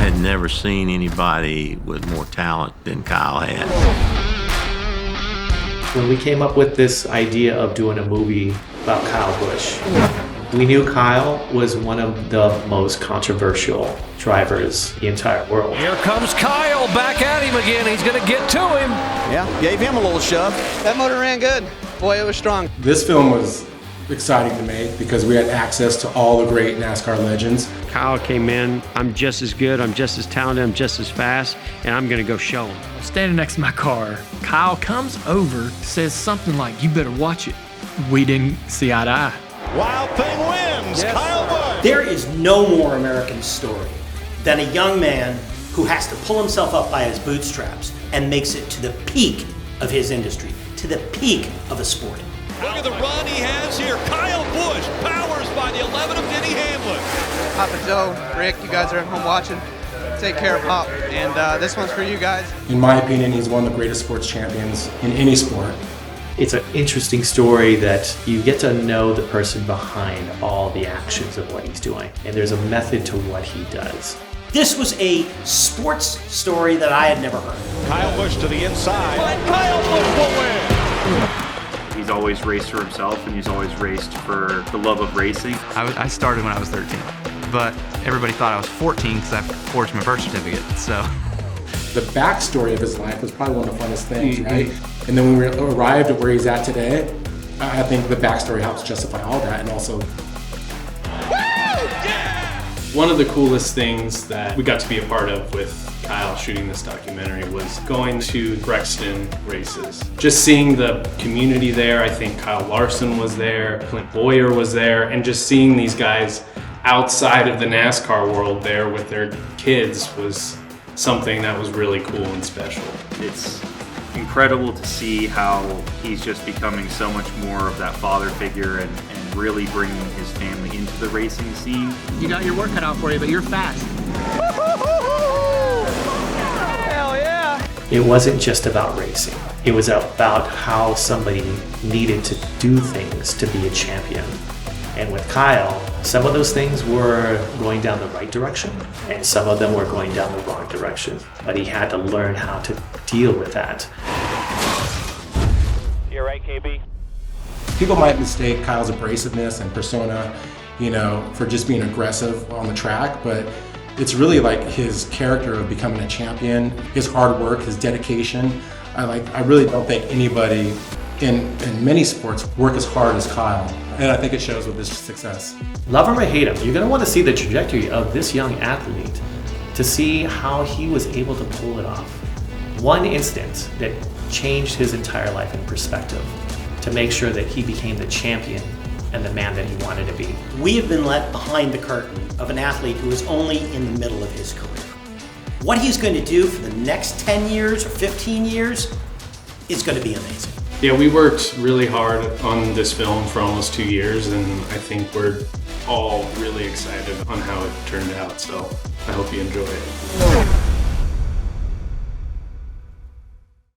had never seen anybody with more talent than Kyle had. When we came up with this idea of doing a movie about Kyle Busch, we knew Kyle was one of the most controversial drivers in the entire world. Here comes Kyle back at him again. He's going to get to him. Yeah, gave him a little shove. That motor ran good. Boy, it was strong. This film was exciting to make because we had access to all the great NASCAR legends. Kyle came in, I'm just as good, I'm just as talented, I'm just as fast, and I'm gonna go show him. I'm standing next to my car. Kyle comes over, says something like, "You better watch it." We didn't see eye to eye. Wild Thing wins, yes. Kyle Busch. There is no more American story than a young man who has to pull himself up by his bootstraps and makes it to the peak of his industry, to the peak of a sport. Look at the run he has here. Kyle Busch powers by the 11 of Denny Hamlin. Papa Joe, Rick, you guys are at home watching. Take care of Pop. And this one's for you guys. In my opinion, he's one of the greatest sports champions in any sport. It's an interesting story that you get to know the person behind all the actions of what he's doing. And there's a method to what he does. This was a sports story that I had never heard. Kyle Busch to the inside. And Kyle Busch will win. He's always raced for himself, and he's always raced for the love of racing. I started when I was 13, but everybody thought I was 14 because I forged my birth certificate, so. The backstory of his life was probably one of the funnest things, right? And then when we arrived at where he's at today, I think the backstory helps justify all that, and also. One of the coolest things that we got to be a part of with Kyle shooting this documentary was going to Brexton races. Just seeing the community there. I think Kyle Larson was there, Clint Boyer was there, and just seeing these guys outside of the NASCAR world there with their kids was something that was really cool and special. It's incredible to see how he's just becoming so much more of that father figure and really bringing his family into the racing scene. You got your work cut out for you, but you're fast. Hell yeah! It wasn't just about racing. It was about how somebody needed to do things to be a champion. And with Kyle, some of those things were going down the right direction, and some of them were going down the wrong direction. But he had to learn how to deal with that. You're right, KB. People might mistake Kyle's abrasiveness and persona, for just being aggressive on the track, but it's really like his character of becoming a champion, his hard work, his dedication. I really don't think anybody in many sports work as hard as Kyle, and I think it shows with his success. Love him or hate him, you're going to want to see the trajectory of this young athlete to see how he was able to pull it off. One instance that changed his entire life in perspective to make sure that he became the champion and the man that he wanted to be. We have been let behind the curtain of an athlete who is only in the middle of his career. What he's going to do for the next 10 years or 15 years is going to be amazing. Yeah, we worked really hard on this film for almost 2 years, and I think we're all really excited on how it turned out, so I hope you enjoy it.